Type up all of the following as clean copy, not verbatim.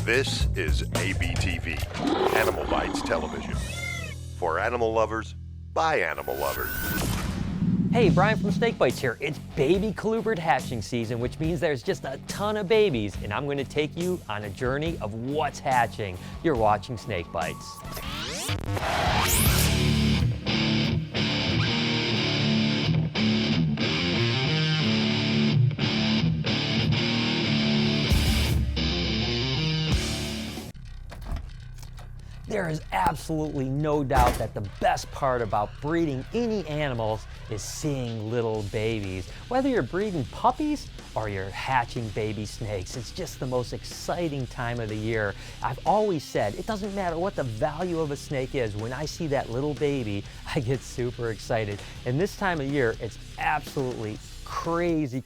This is ABTV, Animal Bites Television. For animal lovers, by animal lovers. Hey, Brian from SnakeBytes here. It's baby colubrid hatching season, which means there's just a ton of babies, and I'm going to take you on a journey of what's hatching. You're watching SnakeBytes. There is absolutely no doubt that the best part about breeding any animals is seeing little babies. Whether you're breeding puppies or you're hatching baby snakes, it's just the most exciting time of the year. I've always said, it doesn't matter what the value of a snake is, when I see that little baby, I get super excited. And this time of year, it's absolutely crazy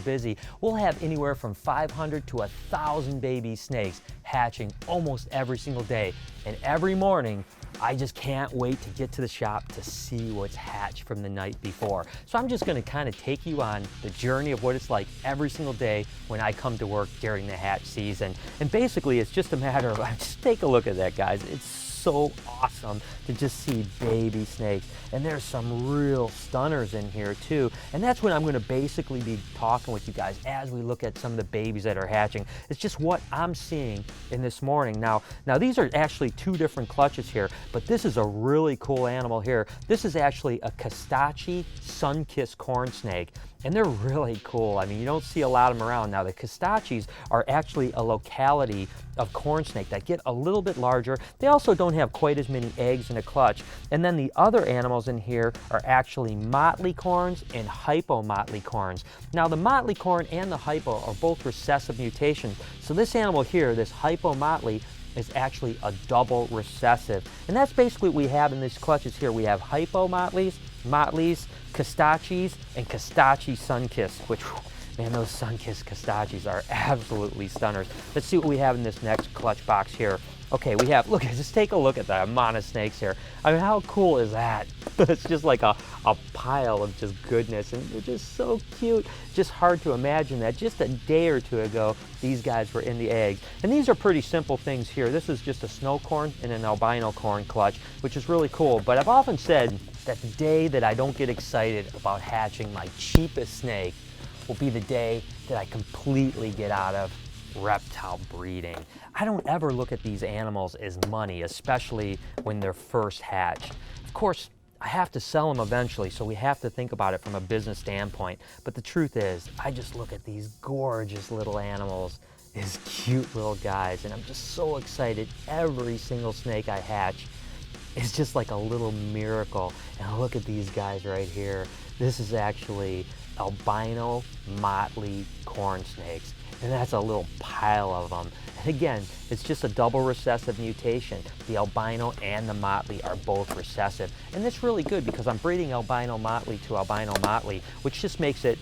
busy. We'll have anywhere from 500 to 1,000 baby snakes hatching almost every single day. And every morning, I just can't wait to get to the shop to see what's hatched from the night before. So I'm just gonna kind of take you on the journey of what it's like every single day when I come to work during the hatch season. And basically, it's just a matter of, just take a look at that, guys. It's so awesome to just see baby snakes, and there's some real stunners in here too, and that's what I'm going to basically be talking with you guys as we look at some of the babies that are hatching. It's just what I'm seeing in this morning. Now these are actually two different clutches here, but this is a really cool animal here. This is actually a Kastachi sun-kissed corn snake, and they're really cool. I mean, you don't see a lot of them around. Now, the Kastachis are actually a locality of corn snake that get a little bit larger. They also don't have quite as many eggs in a clutch. And then the other animals in here are actually motley corns and hypomotley corns. Now, the motley corn and the hypo are both recessive mutations. So this animal here, this hypomotley, is actually a double recessive. And that's basically what we have in these clutches here. We have hypomotleys, motleys, Kastachis, and Kastachi sun-kissed, which, man, those sun-kissed Kastachis are absolutely stunners. Let's see what we have in this next clutch box here. Okay, we have, look, just take a look at the amount of snakes here. I mean, how cool is that? It's just like a pile of just goodness, and they're just so cute. Just hard to imagine that just a day or two ago, these guys were in the eggs. And these are pretty simple things here. This is just a snow corn and an albino corn clutch, which is really cool. But I've often said that the day that I don't get excited about hatching my cheapest snake will be the day that I completely get out of reptile breeding. I don't ever look at these animals as money, especially when they're first hatched. Of course, I have to sell them eventually, so we have to think about it from a business standpoint. But the truth is, I just look at these gorgeous little animals, these cute little guys, and I'm just so excited. Every single snake I hatch is just like a little miracle. And look at these guys right here. This is actually albino motley corn snakes, and that's a little pile of them. And again, it's just a double recessive mutation. The albino and the motley are both recessive, and that's really good because I'm breeding albino motley to albino motley, which just makes it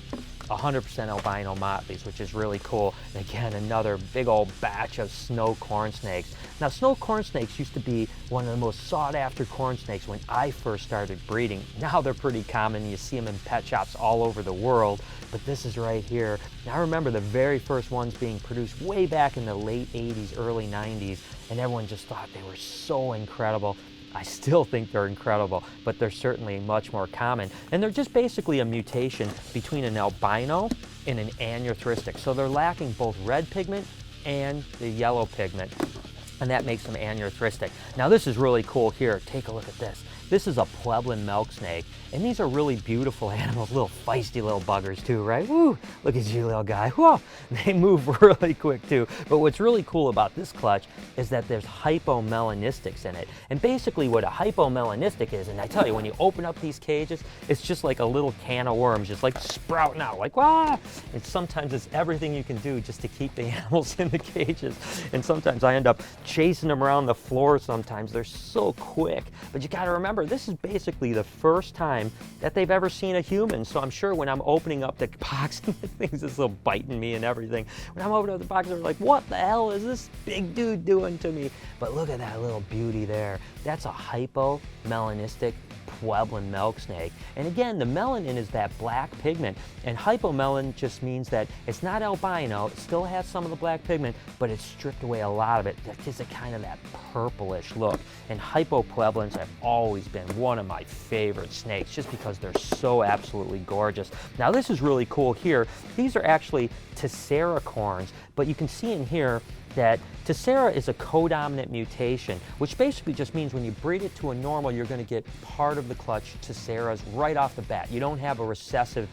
100% albino motleys, which is really cool. And again, another big old batch of snow corn snakes. Now, snow corn snakes used to be one of the most sought after corn snakes when I first started breeding. Now they're pretty common. You see them in pet shops all over the world, but this is right here. Now, I remember the very first ones being produced way back in the late 80s, early 90s, and everyone just thought they were so incredible. I still think they're incredible, but they're certainly much more common. And they're just basically a mutation between an albino and an aneurystic. So they're lacking both red pigment and the yellow pigment, and that makes them aneurystic. Now, this is really cool here. Take a look at this. This is a Pueblan milk snake, and these are really beautiful animals, little feisty little buggers too, right? Woo! Look at you, little guy. Whoa! They move really quick too. But what's really cool about this clutch is that there's hypomelanistics in it. And basically what a hypomelanistic is, and I tell you, when you open up these cages, it's just like a little can of worms, just like sprouting out, like, wah! And sometimes it's everything you can do just to keep the animals in the cages. And sometimes I end up chasing them around the floor sometimes. They're so quick. But you gotta remember, remember, this is basically the first time that they've ever seen a human. So I'm sure when I'm opening up the box, and the thing's just so biting me and everything. When I'm opening up the box, they're like, what the hell is this big dude doing to me? But look at that little beauty there. That's a hypomelanistic Pueblan milk snake. And again, the melanin is that black pigment, and hypomelanin just means that it's not albino, it still has some of the black pigment, but it's stripped away a lot of it. That gives it kind of that purplish look. And hypopueblans have always been one of my favorite snakes just because they're so absolutely gorgeous. Now this is really cool here. These are actually Tessera corns, but you can see in here that Tessera is a codominant mutation, which basically just means when you breed it to a normal, you're going to get part of the clutch Tesseras right off the bat. You don't have a recessive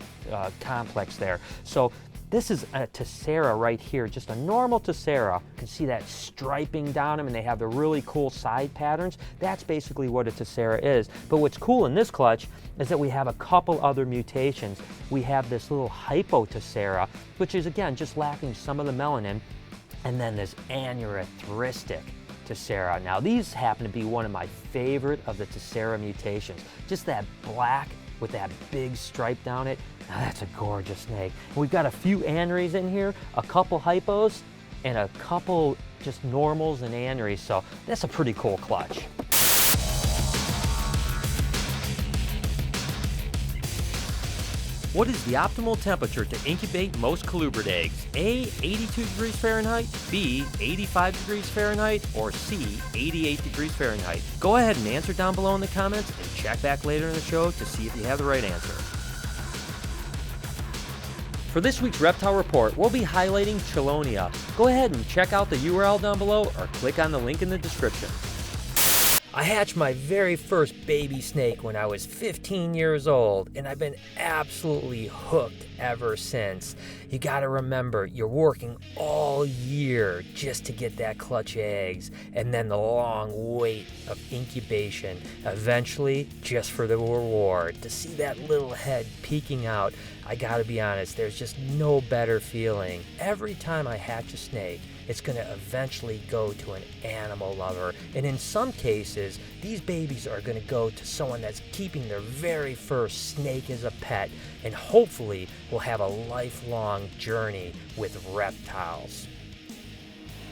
complex there. So this is a Tessera right here, just a normal Tessera. You can see that striping down them, and they have the really cool side patterns. That's basically what a Tessera is. But what's cool in this clutch is that we have a couple other mutations. We have this little Hypotessera, which is again just lacking some of the melanin, and then this aneurystic Tessera. Now these happen to be one of my favorite of the Tessera mutations. Just that black with that big stripe down it. Now that's a gorgeous snake. And we've got a few aneries in here, a couple hypos, and a couple just normals and aneries. So that's a pretty cool clutch. What is the optimal temperature to incubate most colubrid eggs? A, 82 degrees Fahrenheit, B, 85 degrees Fahrenheit, or C, 88 degrees Fahrenheit? Go ahead and answer down below in the comments and check back later in the show to see if you have the right answer. For this week's Reptile Report, we'll be highlighting Chelonia. Go ahead and check out the URL down below or click on the link in the description. I hatched my very first baby snake when I was 15 years old, and I've been absolutely hooked ever since. You gotta remember, you're working all year just to get that clutch eggs, and then the long wait of incubation, eventually just for the reward. To see that little head peeking out, I gotta be honest, there's just no better feeling. Every time I hatch a snake, it's going to eventually go to an animal lover. And in some cases, these babies are going to go to someone that's keeping their very first snake as a pet, and hopefully will have a lifelong journey with reptiles.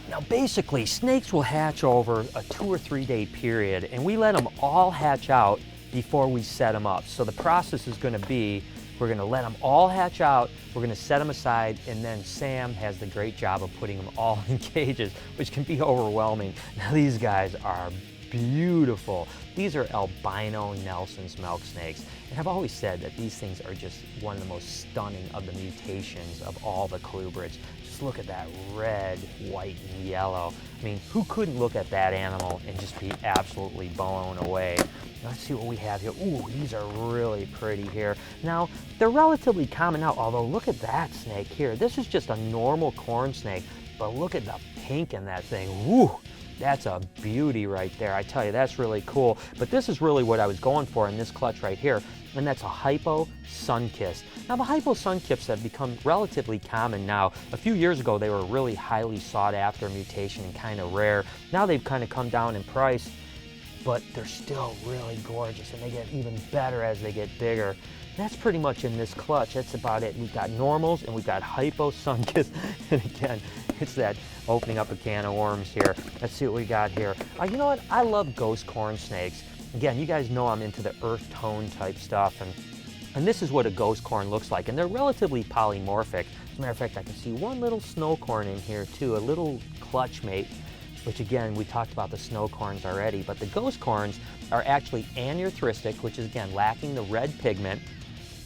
Now basically, snakes will hatch over a 2 or 3 day period, and we let them all hatch out before we set them up. So the process is going to be, we're going to let them all hatch out, we're going to set them aside, and then Sam has the great job of putting them all in cages, which can be overwhelming. Now these guys are beautiful. These are albino Nelson's milk snakes, and I've always said that these things are just one of the most stunning of the mutations of all the colubrids. Just look at that red, white, and yellow. I mean, who couldn't look at that animal and just be absolutely blown away? Let's see what we have here. Ooh, these are really pretty here. Now, they're relatively common now, although look at that snake here. This is just a normal corn snake, but look at the pink in that thing. Woo! That's a beauty right there. I tell you, that's really cool. But this is really what I was going for in this clutch right here, and that's a hypo sun-kissed. Now, the hypo sun-kissed have become relatively common now. A few years ago, they were really highly sought after mutation and kind of rare. Now they've kind of come down in price, but they're still really gorgeous, and they get even better as they get bigger. That's pretty much in this clutch. That's about it. We've got normals and we've got hypo sun-kissed. And again, it's that opening up a can of worms here. Let's see what we got here. You know what? I love ghost corn snakes. Again, you guys know I'm into the earth tone type stuff, and this is what a ghost corn looks like, and they're relatively polymorphic. As a matter of fact, I can see one little snow corn in here too, a little clutch mate, which again, we talked about the snow corns already, but the ghost corns are actually aneurystic, which is again lacking the red pigment,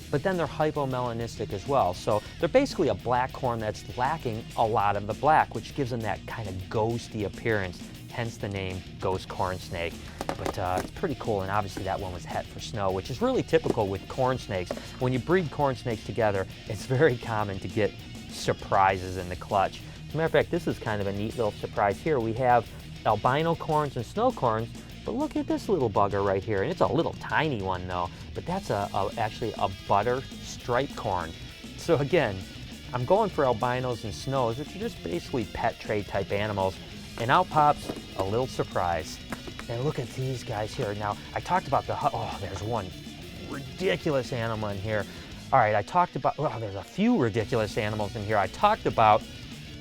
but then they're hypomelanistic as well. So they're basically a black corn that's lacking a lot of the black, which gives them that kind of ghosty appearance, hence the name ghost corn snake. But it's pretty cool, and obviously that one was het for snow, which is really typical with corn snakes. When you breed corn snakes together, it's very common to get surprises in the clutch. As a matter of fact, this is kind of a neat little surprise here. We have albino corns and snow corns, but look at this little bugger right here. And it's a little tiny one though, but that's actually a butter stripe corn. So again, I'm going for albinos and snows, which are just basically pet trade type animals. And out pops a little surprise. And look at these guys here. Now, I talked about there's one ridiculous animal in here. All right, I talked about, there's a few ridiculous animals in here. I talked about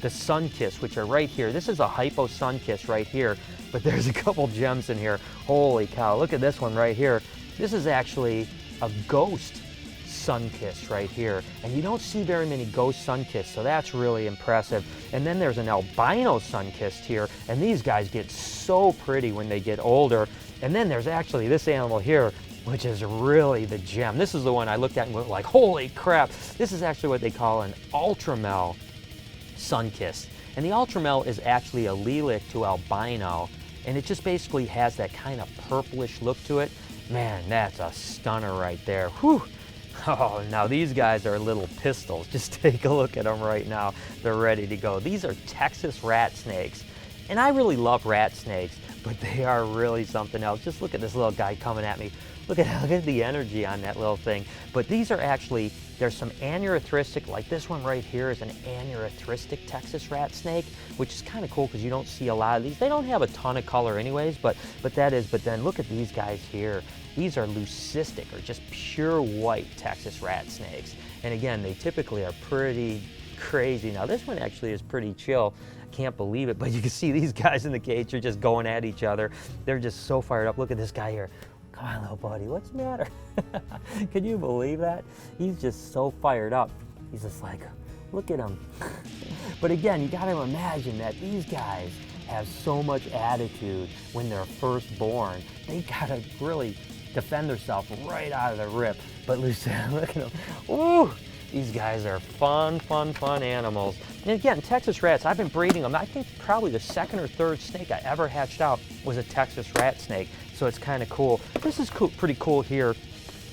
the sun-kiss, which are right here. This is a hypo sun-kiss right here, but there's a couple gems in here. Holy cow, look at this one right here. This is actually a ghost sun-kiss right here. And you don't see very many ghost sun-kiss, so that's really impressive. And then there's an albino sun-kissed here, and these guys get so pretty when they get older. And then there's actually this animal here, which is really the gem. This is the one I looked at and went like, holy crap. This is actually what they call an ultramel sun-kiss. And the ultramel is actually a lilac to albino, and it just basically has that kind of purplish look to it. Man, that's a stunner right there. Whew. Oh, now these guys are little pistols. Just take a look at them right now. They're ready to go. These are Texas rat snakes. And I really love rat snakes, but they are really something else. Just look at this little guy coming at me. Look at the energy on that little thing. But these are actually, there's some aneurystic, like this one right here is an aneurystic Texas rat snake, which is kind of cool because you don't see a lot of these. They don't have a ton of color anyways, but then look at these guys here. These are leucistic, or just pure white Texas rat snakes. And again, they typically are pretty crazy. Now this one actually is pretty chill. I can't believe it, but you can see these guys in the cage are just going at each other. They're just so fired up. Look at this guy here. Come on, little buddy, what's the matter? Can you believe that? He's just so fired up. He's just like, look at him. But again, you gotta imagine that these guys have so much attitude when they're first born. They gotta really defend themselves right out of the rip. But Lucille, look at them. Ooh! These guys are fun animals. And again, Texas rats, I've been breeding them. I think probably the second or third snake I ever hatched out was a Texas rat snake. So it's kind of cool. This is cool, pretty cool here.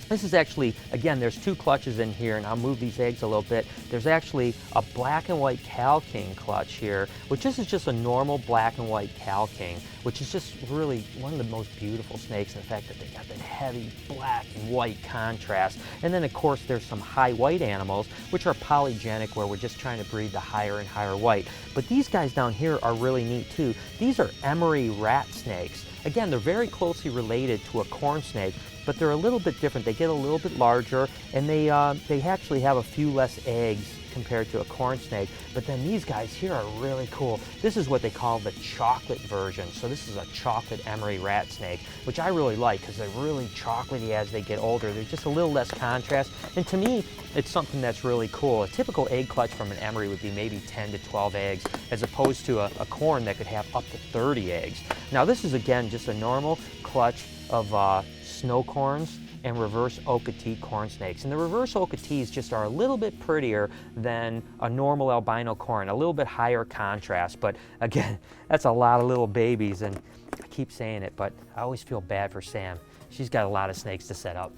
This is actually, again, there's two clutches in here, and I'll move these eggs a little bit. There's actually a black and white Cal King clutch here, which this is just a normal black and white Cal King, which is just really one of the most beautiful snakes in the fact that they got that heavy black and white contrast. And then, of course, there's some high white animals, which are polygenic, where we're just trying to breed the higher and higher white. But these guys down here are really neat, too. These are emery rat snakes. Again, they're very closely related to a corn snake, but they're a little bit different. They get a little bit larger, and they actually have a few less eggs compared to a corn snake. But then these guys here are really cool. This is what they call the chocolate version. So this is a chocolate emery rat snake, which I really like because they're really chocolatey as they get older. They're just a little less contrast. And to me, it's something that's really cool. A typical egg clutch from an emery would be maybe 10 to 12 eggs, as opposed to a corn that could have up to 30 eggs. Now this is, again, just a normal clutch of snow corns and reverse Okatee corn snakes. And the reverse Okatees just are a little bit prettier than a normal albino corn, a little bit higher contrast. But again, that's a lot of little babies, and I keep saying it, but I always feel bad for Sam. She's got a lot of snakes to set up.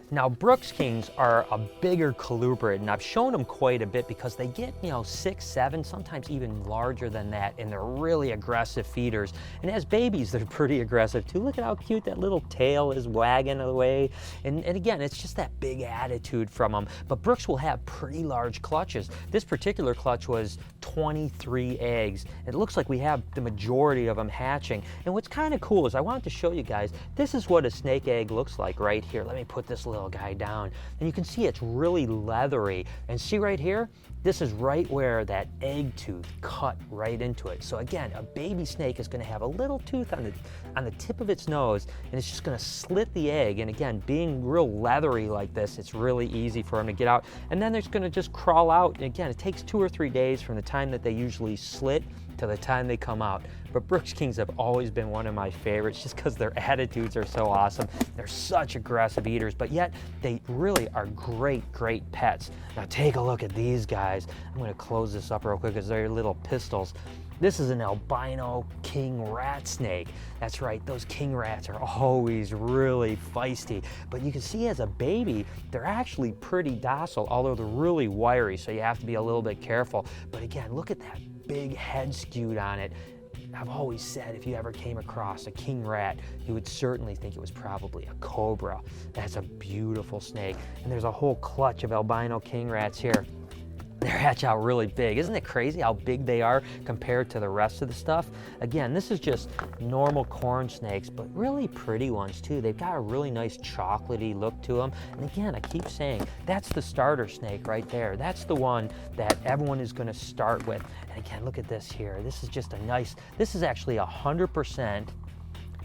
Now, Brooks Kings are a bigger colubrid, and I've shown them quite a bit because they get, 6, 7, sometimes even larger than that, and they're really aggressive feeders. And as babies, they're pretty aggressive too. Look at how cute that little tail is wagging away. And again, it's just that big attitude from them. But Brooks will have pretty large clutches. This particular clutch was 23 eggs. It looks like we have the majority of them hatching. And what's kind of cool is I wanted to show you guys, this is what a snake egg looks like right here. Let me put this little guy down, and you can see it's really leathery. And see right here, this is right where that egg tooth cut right into it. So again, a baby snake is going to have a little tooth on the tip of its nose, and it's just going to slit the egg. And again, being real leathery like this, it's really easy for them to get out. And then they're going to just crawl out. And again, it takes 2 or 3 days from the time that they usually slit to the time they come out. But Brooks Kings have always been one of my favorites just because their attitudes are so awesome. They're such aggressive eaters, but yet they really are great pets. Now take a look at these guys. I'm going to close this up real quick because they're little pistols. This is an albino king rat snake. That's right, those king rats are always really feisty. But you can see as a baby, they're actually pretty docile, although they're really wiry, so you have to be a little bit careful. But again, look at that big head skewed on it. I've always said if you ever came across a king rat, you would certainly think it was probably a cobra. That's a beautiful snake. And there's a whole clutch of albino king rats here. they hatch out really big. Isn't it crazy how big they are compared to the rest of the stuff? Again, this is just normal corn snakes, but really pretty ones too. They've got a really nice chocolatey look to them. And again, I keep saying, that's the starter snake right there. That's the one that everyone is gonna start with. And again, look at this here. This is just a nice, this is actually 100%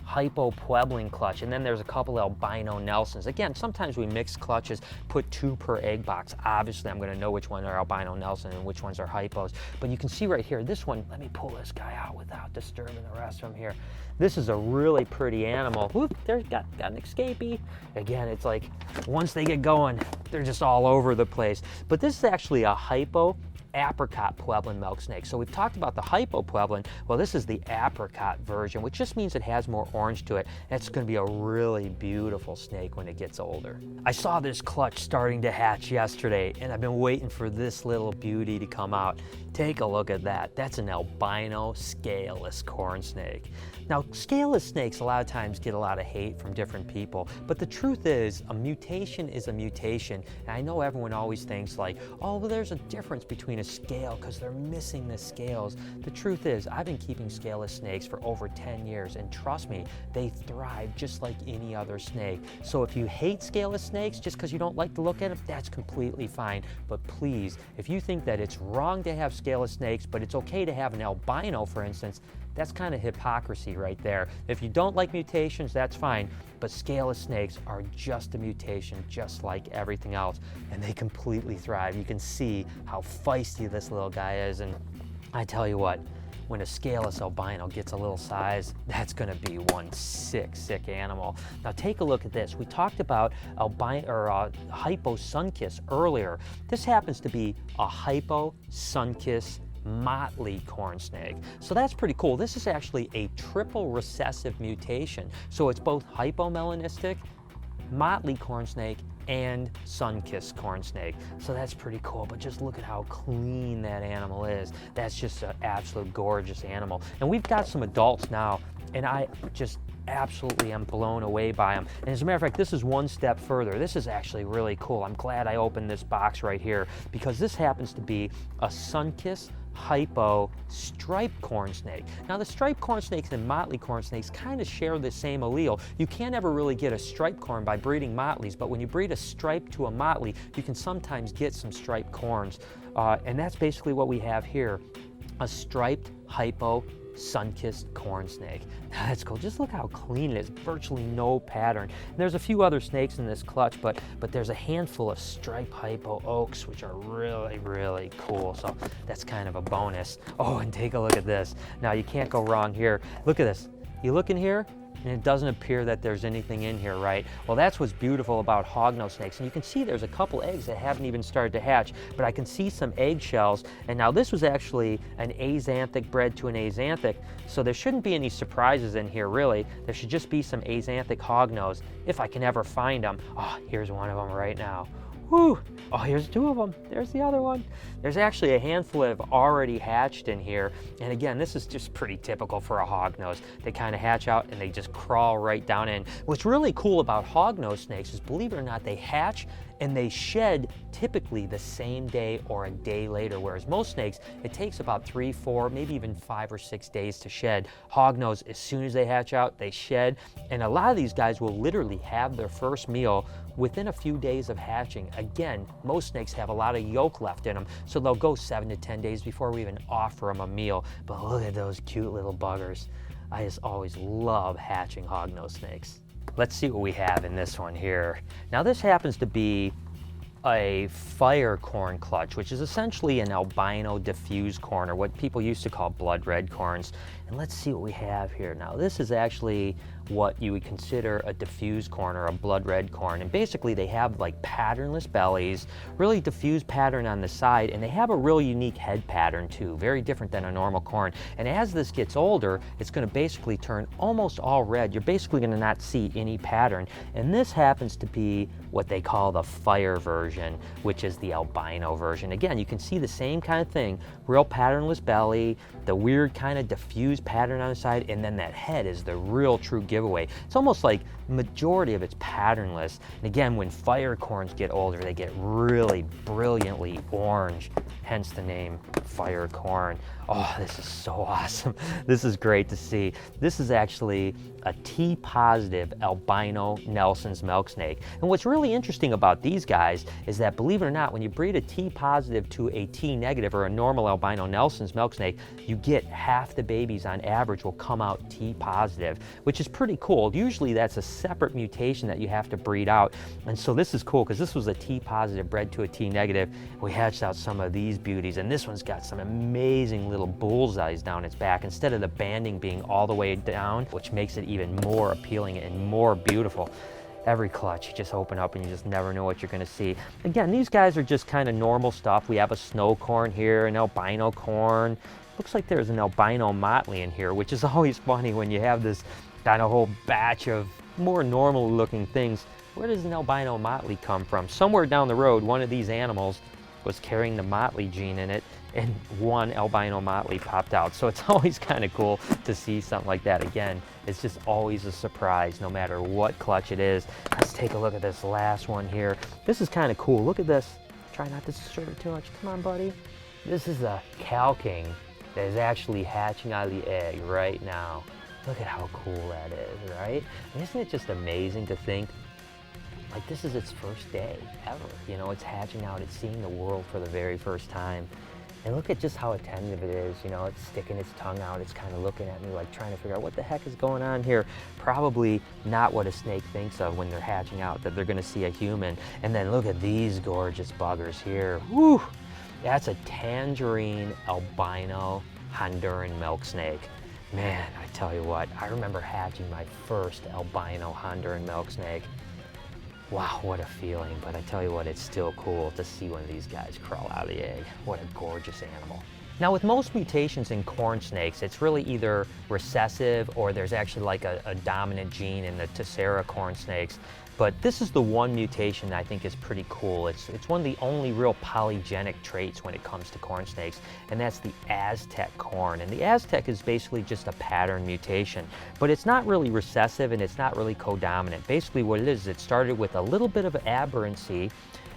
hypo-puebling clutch, and then there's a couple albino Nelsons. Again, sometimes we mix clutches, put 2 per egg box. Obviously, I'm gonna know which ones are albino Nelson and which ones are hypos. But you can see right here, this one, let me pull this guy out without disturbing the rest of them here. This is a really pretty animal. Whoop, there's got an escapee. Again, it's like, once they get going, they're just all over the place. But this is actually a hypo apricot Pueblan milk snake. So we've talked about the hypo Pueblan. Well, this is the apricot version, which just means it has more orange to it. And it's going to be a really beautiful snake when it gets older. I saw this clutch starting to hatch yesterday, and I've been waiting for this little beauty to come out. Take a look at that. That's an albino scaleless corn snake. Now, scaleless snakes a lot of times get a lot of hate from different people, but the truth is a mutation is a mutation. And I know everyone always thinks like, oh, well, there's a difference between a scale because they're missing the scales. The truth is, I've been keeping scaleless snakes for over 10 years, and trust me, they thrive just like any other snake. So if you hate scaleless snakes just because you don't like the look at them, that's completely fine. But please, if you think that it's wrong to have scaleless snakes, but it's okay to have an albino, for instance, that's kind of hypocrisy right there. If you don't like mutations, that's fine, but scaleless snakes are just a mutation, just like everything else, and they completely thrive. You can see how feisty this little guy is, and I tell you what, when a scaleless albino gets a little size, that's gonna be one sick animal. Now take a look at this. We talked about hypo sunkiss earlier. This happens to be a hypo sunkiss motley corn snake. So that's pretty cool. This is actually a triple recessive mutation. So it's both hypomelanistic, motley corn snake, and sun-kissed corn snake. So that's pretty cool, but just look at how clean that animal is. That's just an absolute gorgeous animal. And we've got some adults now, and I just absolutely am blown away by them. And as a matter of fact, this is one step further. This is actually really cool. I'm glad I opened this box right here because this happens to be a sun-kissed hypo striped corn snake. Now the striped corn snakes and motley corn snakes kind of share the same allele. You can't ever really get a striped corn by breeding motleys, but when you breed a striped to a motley, you can sometimes get some striped corns. And that's basically what we have here, a striped hypo sun-kissed corn snake. That's cool. Just look how clean it is. Virtually no pattern. And there's a few other snakes in this clutch, but there's a handful of striped hypo oaks, which are really cool. So that's kind of a bonus. Oh, and take a look at this. Now you can't go wrong here. Look at this. You look in here, and it doesn't appear that there's anything in here, right? Well, that's what's beautiful about hognose snakes. And you can see there's a couple eggs that haven't even started to hatch, but I can see some eggshells. And now this was actually an axanthic bred to an axanthic, so there shouldn't be any surprises in here, really. There should just be some axanthic hognose, if I can ever find them. Oh, here's one of them right now. Whew. Oh, here's 2 of them. There's the other one. There's actually a handful that have already hatched in here. And again, this is just pretty typical for a hognose. They kind of hatch out and they just crawl right down in. What's really cool about hognose snakes is, believe it or not, they hatch and they shed typically the same day or a day later, whereas most snakes, it takes about 3, 4, maybe even 5 or 6 days to shed. Hognose, as soon as they hatch out, they shed. And a lot of these guys will literally have their first meal within a few days of hatching. Again, most snakes have a lot of yolk left in them, so they'll go 7 to 10 days before we even offer them a meal. But look at those cute little buggers. I just always love hatching hognose snakes. Let's see what we have in this one here. Now this happens to be a fire corn clutch, which is essentially an albino diffuse corn, or what people used to call blood red corns. And let's see what we have here. Now this is actually what you would consider a diffuse corn or a blood red corn. And basically they have like patternless bellies, really diffuse pattern on the side, and they have a real unique head pattern too, very different than a normal corn. And as this gets older, it's going to basically turn almost all red. You're basically going to not see any pattern. And this happens to be what they call the fire version. version, which is the albino version. Again, you can see the same kind of thing, real patternless belly, the weird kind of diffused pattern on the side, and then that head is the real true giveaway. It's almost like majority of it's patternless. And again, when fire corns get older, they get really brilliantly orange, hence the name fire corn. Oh, this is so awesome. This is great to see. This is actually a T-positive albino Nelson's milk snake. And what's really interesting about these guys is that, believe it or not, when you breed a T-positive to a T-negative or a normal albino Nelson's milk snake, you get half the babies on average will come out T-positive, which is pretty cool. Usually that's a separate mutation that you have to breed out. And so this is cool because this was a T-positive bred to a T-negative. We hatched out some of these beauties, and this one's got some amazing little bullseyes down its back instead of the banding being all the way down, which makes it even more appealing and more beautiful. Every clutch, you just open up and you just never know what you're going to see. Again, these guys are just kind of normal stuff. We have a snow corn here, an albino corn. Looks like there's an albino motley in here, which is always funny when you have this kind of whole batch of more normal looking things. Where does an albino motley come from? Somewhere down the road, one of these animals was carrying the motley gene in it, and one albino motley popped out. So it's always kind of cool to see something like that. Again, it's just always a surprise no matter what clutch it is. Let's take a look at this last one here. This is kind of cool. Look at this. Try not to disturb it too much. Come on, buddy. This is a cow king that is actually hatching out of the egg right now. Look at how cool that is, right? And isn't it just amazing to think, like, this is its first day ever. You know, it's hatching out, it's seeing the world for the very first time. And look at just how attentive it is. You know, it's sticking its tongue out, it's kind of looking at me like trying to figure out what the heck is going on here. Probably not what a snake thinks of when they're hatching out, that they're gonna see a human. And then look at these gorgeous buggers here. Woo! That's a tangerine albino Honduran milk snake. Man, I tell you what, I remember hatching my first albino Honduran milk snake. Wow, what a feeling, but I tell you what, it's still cool to see one of these guys crawl out of the egg. What a gorgeous animal. Now, with most mutations in corn snakes, it's really either recessive or there's actually like a dominant gene in the Tessera corn snakes. But this is the one mutation that I think is pretty cool. It's one of the only real polygenic traits when it comes to corn snakes, and that's the Aztec corn. And the Aztec is basically just a pattern mutation, but it's not really recessive and it's not really codominant. Basically what it is, it started with a little bit of aberrancy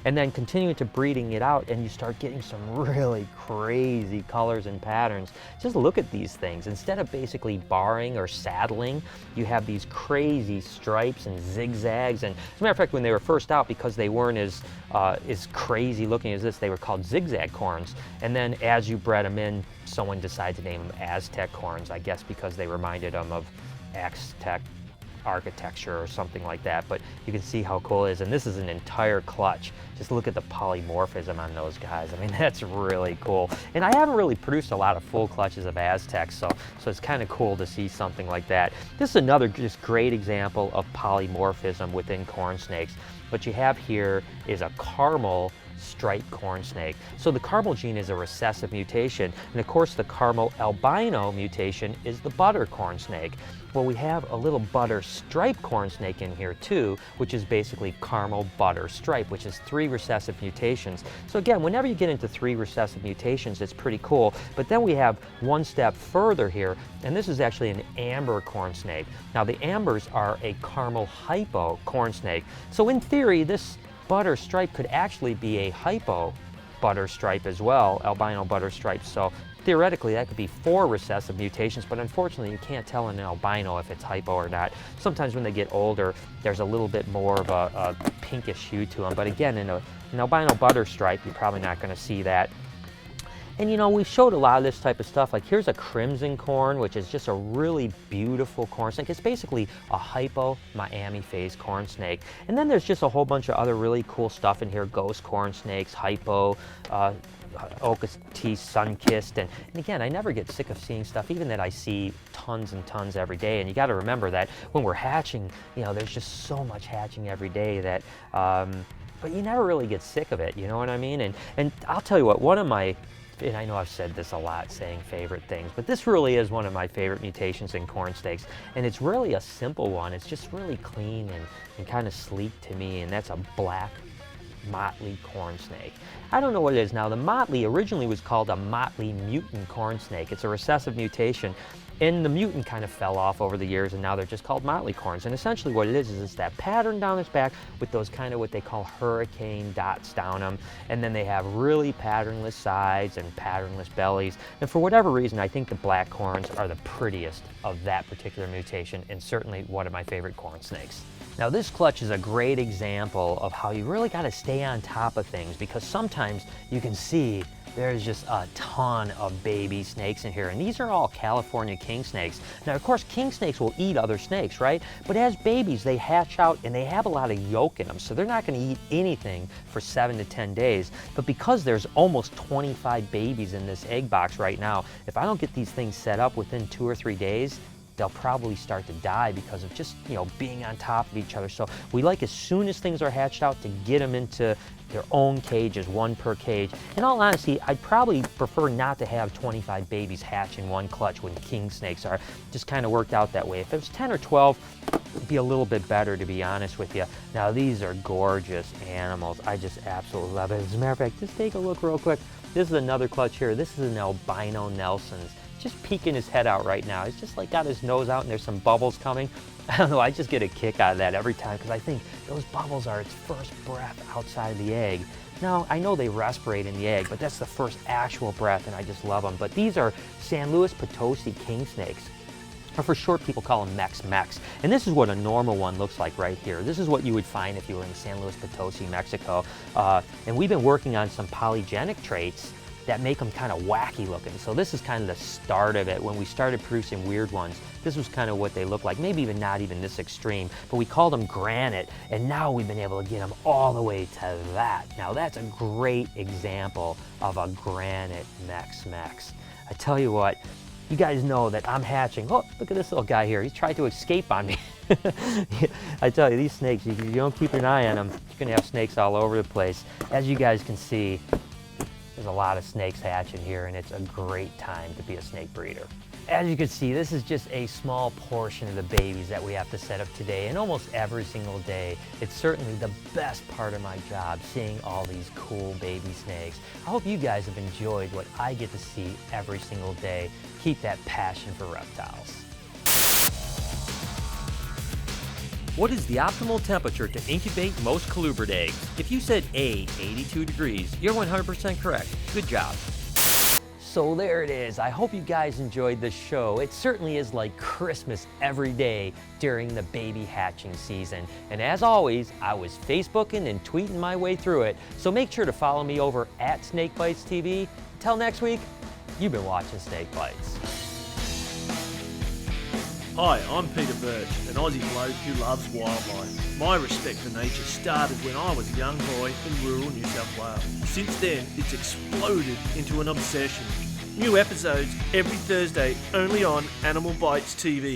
and then continuing to breeding it out, and you start getting some really crazy colors and patterns. Just look at these things. Instead of basically barring or saddling, you have these crazy stripes and zigzags. And as a matter of fact, when they were first out, because they weren't as crazy looking as this, they were called zigzag corns. And then as you bred them in, someone decided to name them Aztec corns, I guess because they reminded them of Aztec architecture or something like that. But you can see how cool it is, and this is an entire clutch. Just look at the polymorphism on those guys. I mean, that's really cool. And I haven't really produced a lot of full clutches of Aztecs, so it's kind of cool to see something like that. This is another just great example of polymorphism within corn snakes. What you have here is a caramel striped corn snake. So the caramel gene is a recessive mutation, and of course the caramel albino mutation is the butter corn snake. Well, we have a little butter stripe corn snake in here too, which is basically caramel butter stripe, which is 3 recessive mutations. So again, whenever you get into 3 recessive mutations, it's pretty cool. But then we have one step further here, and this is actually an amber corn snake. Now the ambers are a caramel hypo corn snake. So in theory, this butter stripe could actually be a hypo butter stripe as well, albino butter stripe. So theoretically that could be 4 recessive mutations, but unfortunately you can't tell in an albino if it's hypo or not. Sometimes when they get older, there's a little bit more of a pinkish hue to them, but again, in an albino butter stripe, you're probably not going to see that. And you know, we've showed a lot of this type of stuff. Like here's a crimson corn, which is just a really beautiful corn snake. It's basically a hypo Miami phase corn snake. And then there's just a whole bunch of other really cool stuff in here. Ghost corn snakes, hypo, Ocus T sun-kissed, and again, I never get sick of seeing stuff, even that I see tons and tons every day. And you got to remember that when we're hatching, you know, there's just so much hatching every day that, but you never really get sick of it. You know what I mean? And I'll tell you what, one of my, and I know I've said this a lot, saying favorite things, but this really is one of my favorite mutations in corn snakes, and it's really a simple one. It's just really clean and kind of sleek to me, and that's a black motley corn snake. I don't know what it is now. The motley originally was called a motley mutant corn snake. It's a recessive mutation. And the mutant kind of fell off over the years, and now they're just called motley corns. And essentially what it is it's that pattern down its back with those kind of what they call hurricane dots down them. And then they have really patternless sides and patternless bellies. And for whatever reason, I think the black corns are the prettiest of that particular mutation, and certainly one of my favorite corn snakes. Now this clutch is a great example of how you really got to stay on top of things, because sometimes you can see there's just a ton of baby snakes in here, and these are all California king snakes. Now, of course, king snakes will eat other snakes, right? But as babies, they hatch out and they have a lot of yolk in them, so they're not going to eat anything for 7 to 10 days. But because there's almost 25 babies in this egg box right now, if I don't get these things set up within 2 or 3 days, they'll probably start to die because of just, being on top of each other. So we like, as soon as things are hatched out, to get them into their own cages, 1 per cage. In all honesty, I'd probably prefer not to have 25 babies hatch in one clutch when king snakes are. Just kind of worked out that way. If it was 10 or 12, it'd be a little bit better, to be honest with you. Now, these are gorgeous animals. I just absolutely love it. As a matter of fact, just take a look real quick. This is another clutch here. This is an albino Nelson's. Just peeking his head out right now. He's just like got his nose out and there's some bubbles coming. I don't know, I just get a kick out of that every time, because I think those bubbles are its first breath outside of the egg. Now, I know they respirate in the egg, but that's the first actual breath, and I just love them. But these are San Luis Potosi king snakes, or for short, people call them Mex. And this is what a normal one looks like right here. This is what you would find if you were in San Luis Potosi, Mexico. And we've been working on some polygenic traits that make them kind of wacky looking. So this is kind of the start of it. When we started producing weird ones, this was kind of what they look like. Maybe even not even this extreme, but we called them granite, and now we've been able to get them all the way to that. Now that's a great example of a granite Mex. I tell you what, you guys know that I'm hatching. Oh, look at this little guy here. He's tried to escape on me. I tell you, these snakes, if you don't keep an eye on them, you're gonna have snakes all over the place. As you guys can see, there's a lot of snakes hatching here, and it's a great time to be a snake breeder. As you can see, this is just a small portion of the babies that we have to set up today, and almost every single day. It's certainly the best part of my job, seeing all these cool baby snakes. I hope you guys have enjoyed what I get to see every single day. Keep that passion for reptiles. What is the optimal temperature to incubate most colubrid eggs? If you said A, 82 degrees, you're 100% correct. Good job. So there it is. I hope you guys enjoyed this show. It certainly is like Christmas every day during the baby hatching season. And as always, I was Facebooking and tweeting my way through it. So make sure to follow me over at SnakeBytesTV. Until next week, you've been watching Snake Bites. Hi, I'm Peter Birch, an Aussie bloke who loves wildlife. My respect for nature started when I was a young boy in rural New South Wales. Since then, it's exploded into an obsession. New episodes every Thursday, only on AnimalBytesTV.